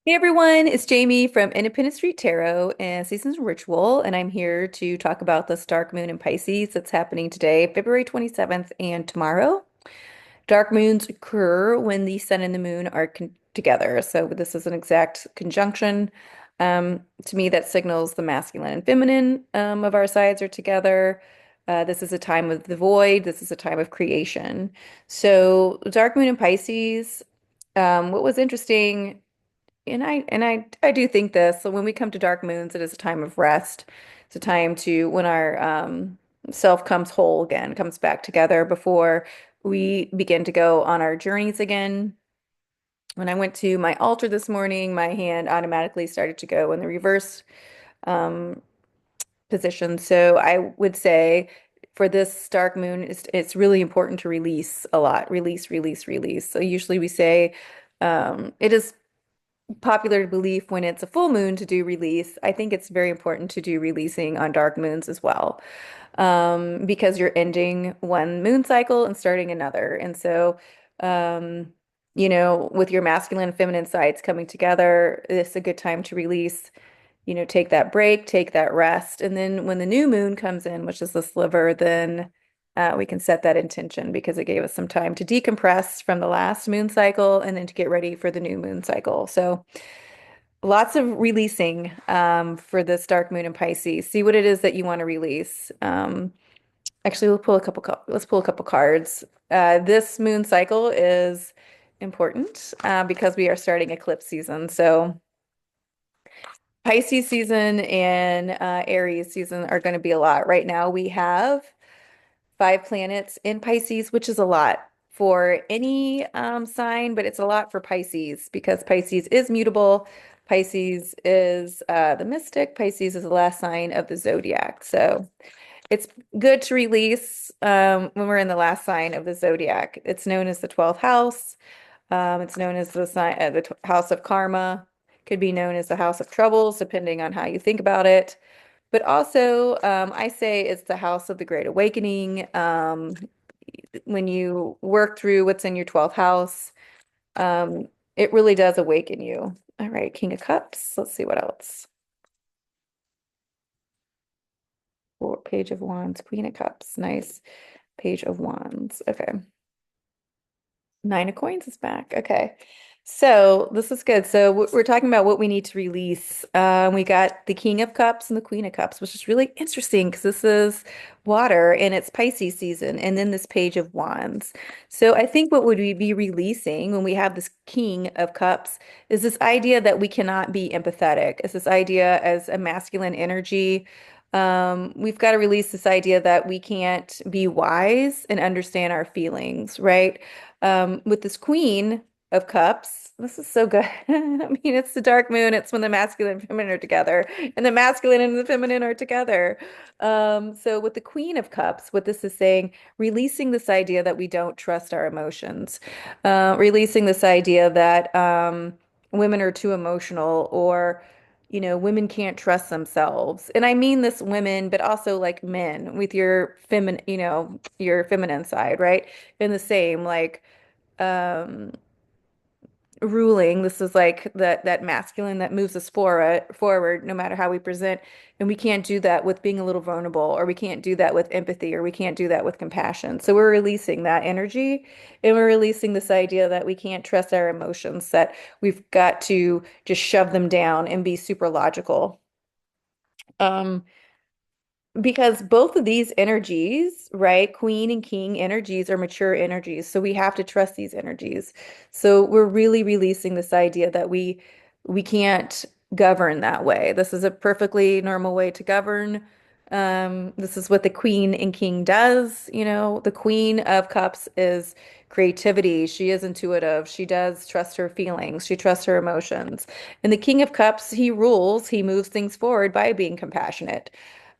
Hey everyone, it's Jamie from Independent Street Tarot and Seasons Ritual, and I'm here to talk about this dark moon in Pisces that's happening today, February 27th, and tomorrow. Dark moons occur when the sun and the moon are together. So this is an exact conjunction. To me, that signals the masculine and feminine of our sides are together. This is a time of the void. This is a time of creation. So dark moon in Pisces. What was interesting. And I do think this. So when we come to dark moons, it is a time of rest. It's a time to when our self comes whole again, comes back together before we begin to go on our journeys again. When I went to my altar this morning, my hand automatically started to go in the reverse um, position. So I would say for this dark moon, it's really important to release a lot. Release, release, release. So usually we say it is popular belief when it's a full moon to do release. I think it's very important to do releasing on dark moons as well, because you're ending one moon cycle and starting another. And so, um, with your masculine and feminine sides coming together, it's a good time to release, take that break, take that rest. And then when the new moon comes in, which is the sliver, then we can set that intention because it gave us some time to decompress from the last moon cycle and then to get ready for the new moon cycle. So lots of releasing for this dark moon in Pisces. See what it is that you want to release. Actually, let's pull a couple cards. This moon cycle is important because we are starting eclipse season. So Pisces season and Aries season are going to be a lot. Right now, we have five planets in Pisces, which is a lot for any sign, but it's a lot for Pisces because Pisces is mutable. Pisces is the mystic. Pisces is the last sign of the zodiac. So it's good to release when we're in the last sign of the zodiac. It's known as the 12th house. It's known as the sign, house of karma. Could be known as the house of troubles, depending on how you think about it. But also, I say it's the house of the Great Awakening. When you work through what's in your 12th house, it really does awaken you. All right, King of Cups. Let's see what else. Page of Wands, Queen of Cups. Nice. Page of Wands. Okay. Nine of Coins is back. Okay. So this is good. So we're talking about what we need to release. We got the King of Cups and the Queen of Cups, which is really interesting because this is water and it's Pisces season, and then this Page of Wands. So I think what would we be releasing when we have this King of Cups is this idea that we cannot be empathetic. It's this idea as a masculine energy. We've got to release this idea that we can't be wise and understand our feelings, right? With this Queen of Cups, this is so good. I mean, it's the dark moon. It's when the masculine and feminine are together, and the masculine and the feminine are together. So with the Queen of Cups, what this is saying, releasing this idea that we don't trust our emotions, releasing this idea that women are too emotional or women can't trust themselves. And I mean this women, but also like men with your feminine, your feminine side, right? And the same, like um ruling. This is like that masculine that moves us forward no matter how we present. And we can't do that with being a little vulnerable, or we can't do that with empathy, or we can't do that with compassion. So we're releasing that energy and we're releasing this idea that we can't trust our emotions, that we've got to just shove them down and be super logical. Um, because both of these energies, right, Queen and King energies are mature energies. So we have to trust these energies. So we're really releasing this idea that we can't govern that way. This is a perfectly normal way to govern. This is what the Queen and King does. The Queen of Cups is creativity. She is intuitive. She does trust her feelings. She trusts her emotions. And the King of Cups, he rules, he moves things forward by being compassionate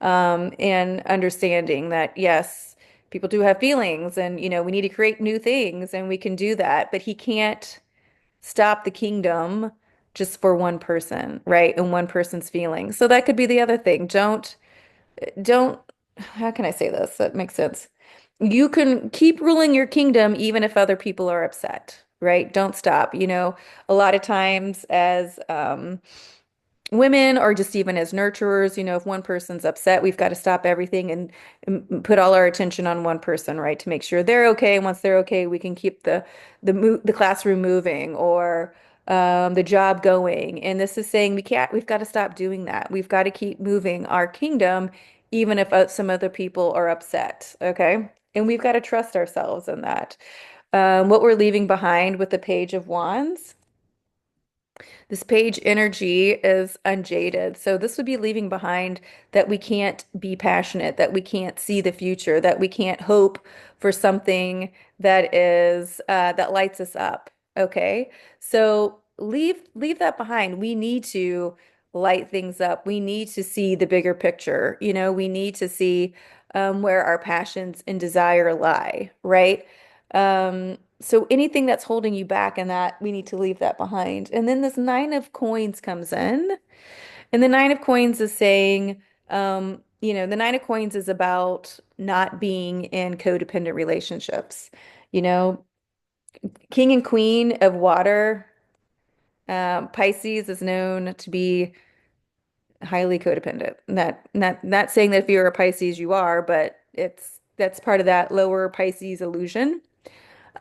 and understanding that, yes, people do have feelings and, we need to create new things and we can do that, but he can't stop the kingdom just for one person, right? And one person's feelings. So that could be the other thing. Don't, how can I say this? That makes sense. You can keep ruling your kingdom even if other people are upset. right? Don't stop. A lot of times as women or just even as nurturers, if one person's upset, we've got to stop everything and put all our attention on one person, right? To make sure they're okay. And once they're okay, we can keep the classroom moving or the job going. And this is saying we've got to stop doing that. We've got to keep moving our kingdom, even if some other people are upset, okay? And we've got to trust ourselves in that. What we're leaving behind with the Page of Wands. This page energy is unjaded. So this would be leaving behind that we can't be passionate, that we can't see the future, that we can't hope for something that lights us up. Okay. So leave that behind. We need to light things up. We need to see the bigger picture. We need to see where our passions and desire lie, right? So anything that's holding you back and that we need to leave that behind. And then this Nine of Coins comes in, and the Nine of Coins is saying, the Nine of Coins is about not being in codependent relationships. You know, King and Queen of Water, Pisces is known to be highly codependent. Not saying that if you're a Pisces you are, but that's part of that lower Pisces illusion.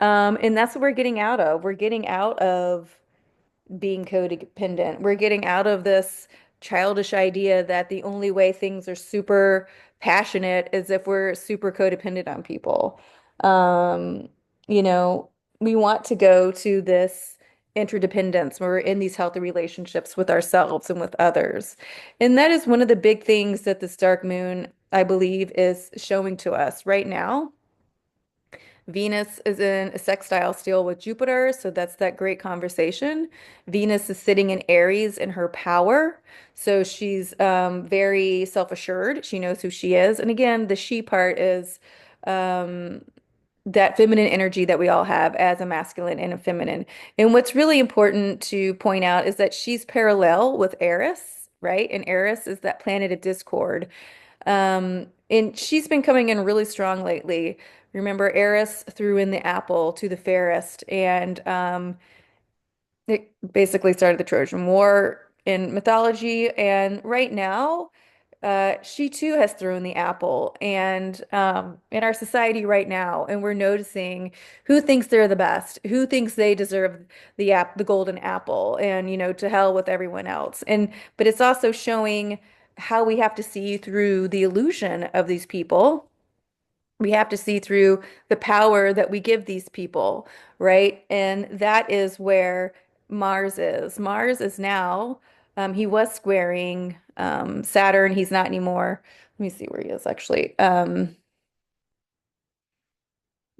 And that's what we're getting out of. We're getting out of being codependent. We're getting out of this childish idea that the only way things are super passionate is if we're super codependent on people. Um, you know, we want to go to this interdependence where we're in these healthy relationships with ourselves and with others. And that is one of the big things that this dark moon, I believe, is showing to us right now. Venus is in a sextile still with Jupiter, so that's that great conversation. Venus is sitting in Aries in her power, so she's very self-assured. She knows who she is. And again, the she part is um, that feminine energy that we all have as a masculine and a feminine. And what's really important to point out is that she's parallel with Eris, right? And Eris is that planet of discord. And she's been coming in really strong lately. Remember, Eris threw in the apple to the fairest, and it basically started the Trojan War in mythology. And right now, she too has thrown the apple, and in our society right now, and we're noticing who thinks they're the best, who thinks they deserve the golden apple, and to hell with everyone else. But it's also showing how we have to see through the illusion of these people. We have to see through the power that we give these people, right? And that is where Mars is. Mars is now, he was squaring Saturn. He's not anymore. Let me see where he is actually. The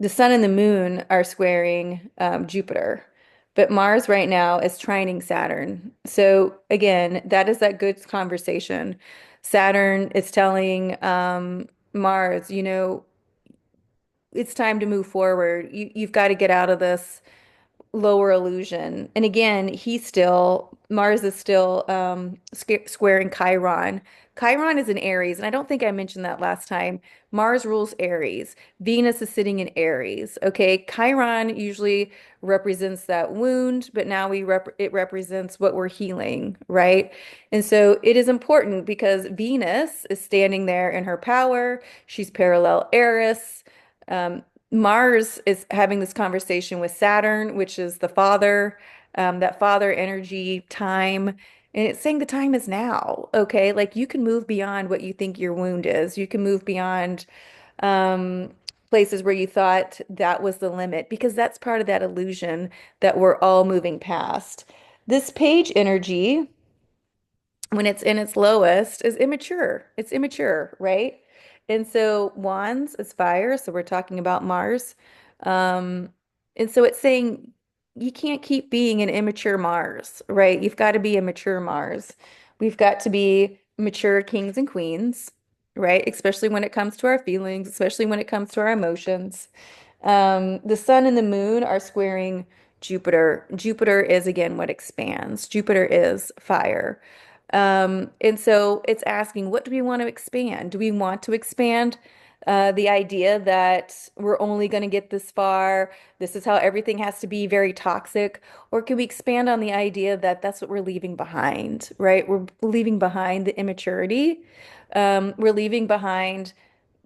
sun and the moon are squaring Jupiter, but Mars right now is trining Saturn. So again, that is that good conversation. Saturn is telling Mars, it's time to move forward. You've got to get out of this lower illusion. And again, Mars is still squaring Chiron. Chiron is in Aries, and I don't think I mentioned that last time. Mars rules Aries. Venus is sitting in Aries. Okay, Chiron usually represents that wound, but now it represents what we're healing, right? And so it is important because Venus is standing there in her power. She's parallel Eris. Um, Mars is having this conversation with Saturn, which is the father, that father energy, time. And it's saying the time is now, okay? Like you can move beyond what you think your wound is. You can move beyond um, places where you thought that was the limit, because that's part of that illusion that we're all moving past. This page energy, when it's in its lowest, is immature. It's immature, right? And so wands is fire, so we're talking about Mars. Um, and so it's saying you can't keep being an immature Mars, right? You've got to be a mature Mars. We've got to be mature kings and queens, right? Especially when it comes to our feelings, especially when it comes to our emotions. The sun and the moon are squaring Jupiter. Jupiter is again what expands. Jupiter is fire. And so it's asking, what do we want to expand? Do we want to expand The idea that we're only going to get this far, this is how everything has to be very toxic, or can we expand on the idea that that's what we're leaving behind, right? We're leaving behind the immaturity. We're leaving behind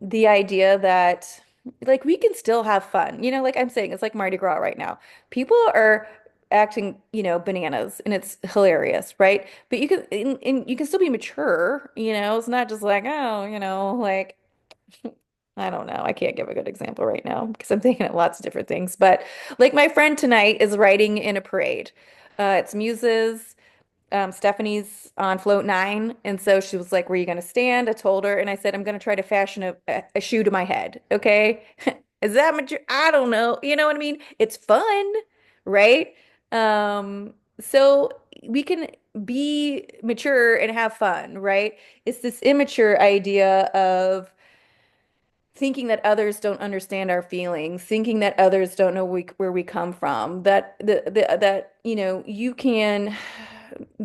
the idea that like we can still have fun. Like I'm saying, it's like Mardi Gras right now. People are acting, bananas and it's hilarious, right? But and you can still be mature, it's not just like, oh, like I don't know. I can't give a good example right now because I'm thinking of lots of different things. But like my friend tonight is riding in a parade. It's Muses. Stephanie's on float 9, and so she was like, "Where are you going to stand?" I told her, and I said, "I'm going to try to fashion a shoe to my head." Okay, is that mature? I don't know. You know what I mean? It's fun, right? So we can be mature and have fun, right? It's this immature idea of thinking that others don't understand our feelings, thinking that others don't know where we come from, that that you can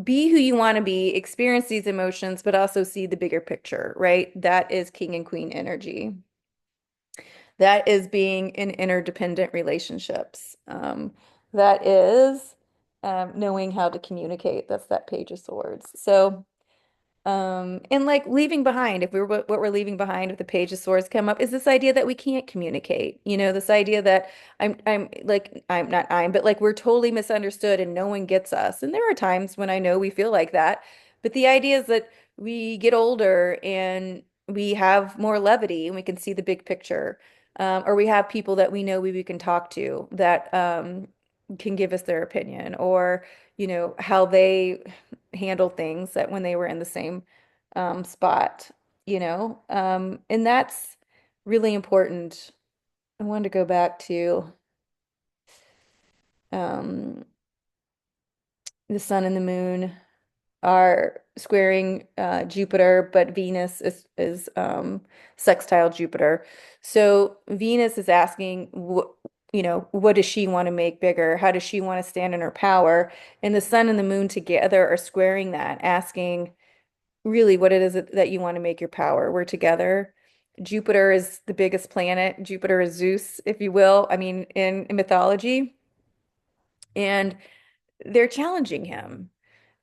be who you want to be, experience these emotions, but also see the bigger picture, right? That is king and queen energy. That is being in interdependent relationships. That is knowing how to communicate. That's that Page of Swords. So and like leaving behind, if we're what we're leaving behind if the Page of Swords come up, is this idea that we can't communicate. This idea that I'm not but like we're totally misunderstood and no one gets us. And there are times when I know we feel like that, but the idea is that we get older and we have more levity and we can see the big picture. Or we have people that we know we can talk to that can give us their opinion, or how they handle things that when they were in the same spot, and that's really important. I wanted to go back to um, the sun and the moon are squaring Jupiter, but Venus is sextile Jupiter. So Venus is asking, what does she want to make bigger? How does she want to stand in her power? And the sun and the moon together are squaring that, asking really what it is that you want to make your power. We're together. Jupiter is the biggest planet. Jupiter is Zeus, if you will. I mean, in mythology. And they're challenging him.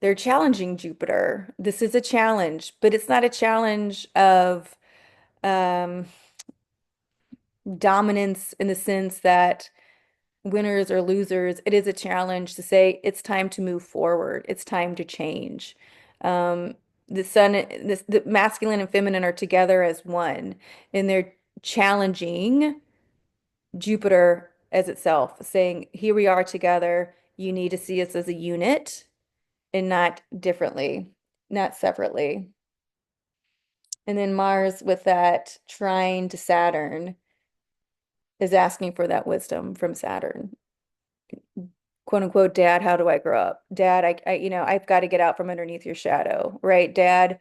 They're challenging Jupiter. This is a challenge, but it's not a challenge of um, dominance in the sense that winners or losers. It is a challenge to say it's time to move forward. It's time to change. Um, the masculine and feminine are together as one, and they're challenging Jupiter as itself, saying, here we are together. You need to see us as a unit and not differently, not separately. And then Mars with that trine to Saturn is asking for that wisdom from Saturn. Quote unquote, Dad, how do I grow up? Dad, I've got to get out from underneath your shadow, right? Dad,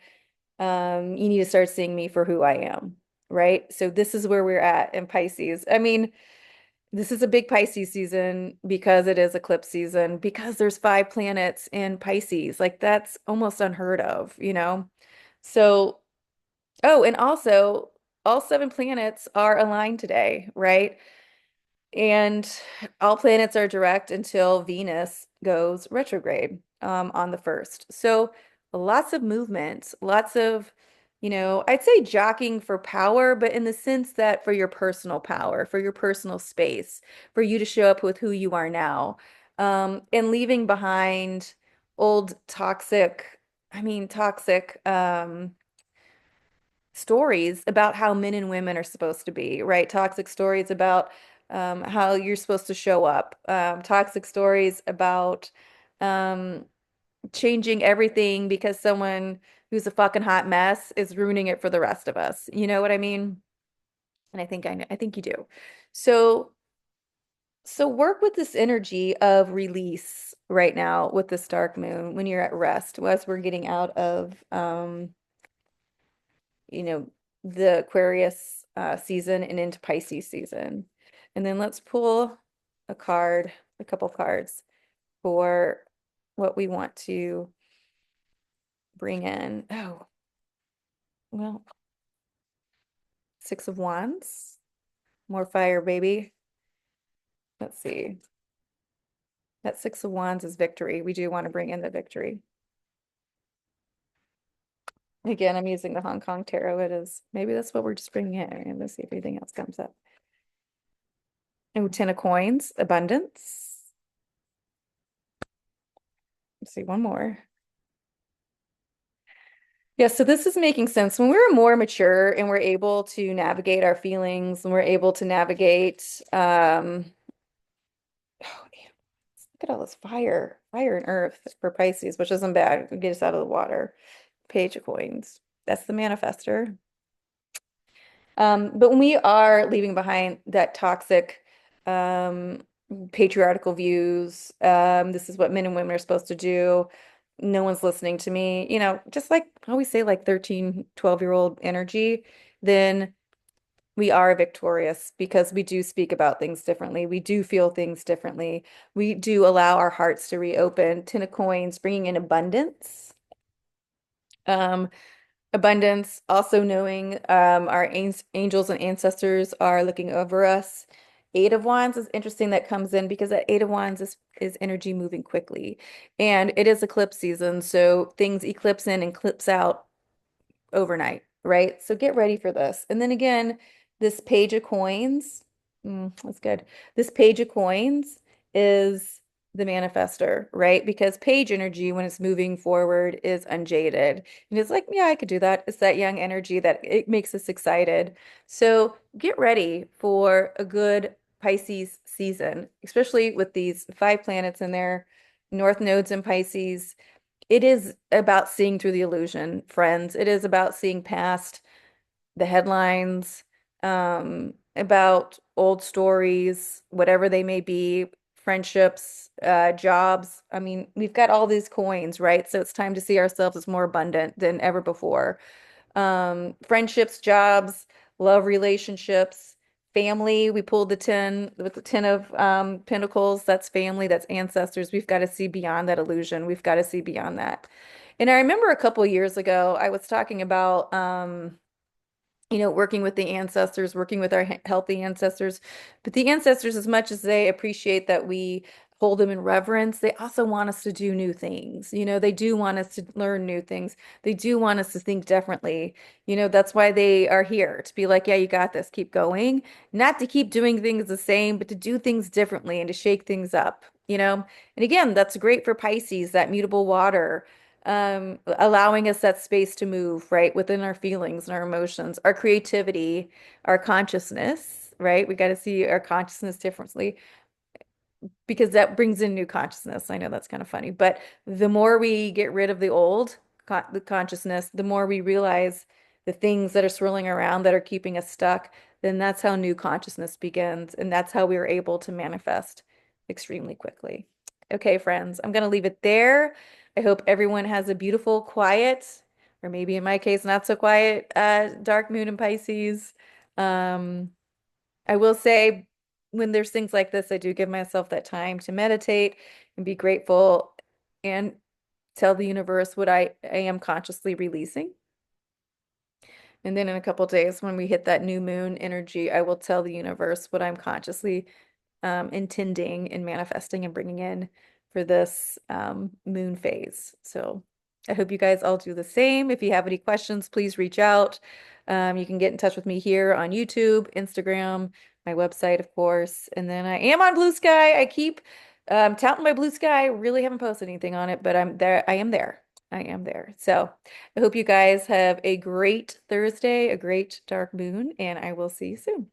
you need to start seeing me for who I am, right? So this is where we're at in Pisces. I mean, this is a big Pisces season because it is eclipse season, because there's 5 planets in Pisces. Like that's almost unheard of. So, oh, and also all 7 planets are aligned today, right? And all planets are direct until Venus goes retrograde on the 1st. So lots of movement, lots of, I'd say jockeying for power, but in the sense that for your personal power, for your personal space, for you to show up with who you are now, and leaving behind old toxic stories about how men and women are supposed to be, right? Toxic stories about how you're supposed to show up, toxic stories about um, changing everything because someone who's a fucking hot mess is ruining it for the rest of us. You know what I mean? And I think you do. So, so work with this energy of release right now with this dark moon when you're at rest, as we're getting out of you know, the Aquarius season and into Pisces season. And then let's pull a couple cards for what we want to bring in. Oh, well, Six of Wands. More fire, baby. Let's see. That Six of Wands is victory. We do want to bring in the victory. Again, I'm using the Hong Kong Tarot. It is. Maybe that's what we're just bringing in. And let's see if anything else comes up. Oh, Ten of Coins, abundance. Let's see, one more. Yeah, so this is making sense. When we're more mature and we're able to navigate our feelings and we're able to navigate, oh, yeah, look at all this fire and earth for Pisces, which isn't bad. Get us out of the water. Page of Coins. That's the manifester. But when we are leaving behind that toxic, um, patriarchal views, this is what men and women are supposed to do. No one's listening to me, just like I always say, like 13, 12-year-old energy, then we are victorious because we do speak about things differently. We do feel things differently. We do allow our hearts to reopen. Ten of Coins, bringing in abundance. Um, Abundance, also knowing our angels and ancestors are looking over us. Eight of Wands is interesting that comes in because that Eight of Wands is energy moving quickly. And it is eclipse season, so things eclipse in and eclipse out overnight, right? So get ready for this. And then again, this Page of Coins, that's good. This Page of Coins is the manifester, right? Because page energy, when it's moving forward, is unjaded. And it's like, yeah, I could do that. It's that young energy that it makes us excited. So get ready for a good Pisces season, especially with these five planets in there, North nodes in Pisces. It is about seeing through the illusion, friends. It is about seeing past the headlines, about old stories, whatever they may be, friendships, jobs. I mean, we've got all these coins, right? So it's time to see ourselves as more abundant than ever before. Friendships, jobs, love relationships, family. We pulled the 10 with the 10 of Pentacles. That's family, that's ancestors. We've got to see beyond that illusion. We've got to see beyond that. And I remember a couple of years ago, I was talking about working with the ancestors, working with our healthy ancestors. But the ancestors, as much as they appreciate that we hold them in reverence, they also want us to do new things. They do want us to learn new things. They do want us to think differently. That's why they are here to be like, yeah, you got this, keep going. Not to keep doing things the same, but to do things differently and to shake things up. And again, that's great for Pisces, that mutable water, allowing us that space to move, right, within our feelings and our emotions, our creativity, our consciousness, right? We got to see our consciousness differently because that brings in new consciousness. I know that's kind of funny, but the more we get rid of the old the consciousness, the more we realize the things that are swirling around that are keeping us stuck, then that's how new consciousness begins, and that's how we are able to manifest extremely quickly. Okay, friends, I'm going to leave it there. I hope everyone has a beautiful, quiet, or maybe in my case, not so quiet, dark moon in Pisces. Um, I will say when there's things like this, I do give myself that time to meditate and be grateful and tell the universe what I am consciously releasing. And then in a couple days, when we hit that new moon energy, I will tell the universe what I'm consciously intending and manifesting and bringing in for this moon phase. So I hope you guys all do the same. If you have any questions, please reach out. You can get in touch with me here on YouTube, Instagram, my website, of course. And then I am on Bluesky. I keep touting my Bluesky. I really haven't posted anything on it, but I'm there. I am there. I am there. So I hope you guys have a great Thursday, a great dark moon, and I will see you soon.